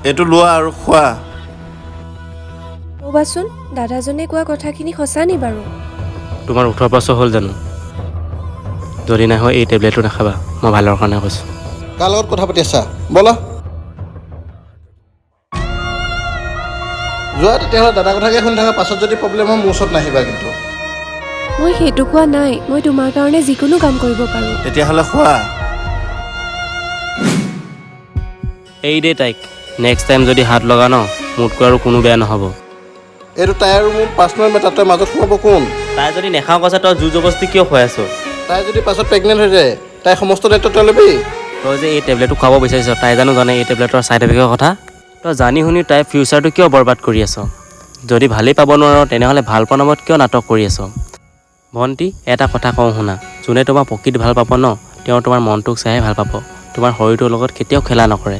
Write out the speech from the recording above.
এইটো লোৱা আৰু খোৱা। ৰ'বাচোন, দাদাজনে কোৱা কথাখিনি সঁচা নি বাৰু? তোমাৰ 18 বছৰ হ'ল জানো? যদি নাই হয় এই টেবলেটটো নাখাবা, মই ভালৰ কাৰণে কৈছোঁ। কাৰ লগত কথা পাতি আছা? ব'লা যোৱা তেতিয়াহ'লে, দাদা কথাকে শুনি থাকা। পাছত যদি প্ৰব্লেম হয় মোৰ ওচৰত নাহিবা কিন্তু। মই সেইটো কোৱা নাই, মই তোমাৰ কাৰণে যিকোনো কাম কৰিব পাৰোঁ। তেতিয়াহ'লে খোৱা। এই দে তাইক, নেক্সট টাইম যদি হাত লগা ন, মোতকৈ আৰু কোনো বেয়া নহ'ব। এইটো তাই আৰু মোৰ পাৰ্চনেল মেটাৰ, তই মাজত সোমাব কোন? তাই যদি নেখাওঁ কৈছে তই জোৰ জবস্তি কিয় খুৱাই আছ? তাই যদি পাছত প্ৰেগনেণ্ট হৈ যায়, তাই সমস্ত দায়িত্ব তই ল'বি। তই যে এই টেবলেটটো খুৱাব বিচাৰিছ, তাই জানো জানে এই টেবলেটৰ ছাইড এফেক্টৰ কথা? তই জানি শুনি তাইৰ ফিউচাৰটো কিয় বৰবাদ কৰি আছ? যদি ভালেই পাব নোৱাৰ তেনেহ'লে ভাল পোৱাৰ নামত কিয় নাটক কৰি আছ? ভণ্টি, এটা কথা কওঁ শুনা, যোনে তোমাৰ প্ৰকৃত ভাল পাব ন, তেওঁ তোমাৰ মনটোক চাইহে ভাল পাব, তোমাৰ শৰীৰটোৰ লগত কেতিয়াও খেলা নকৰে।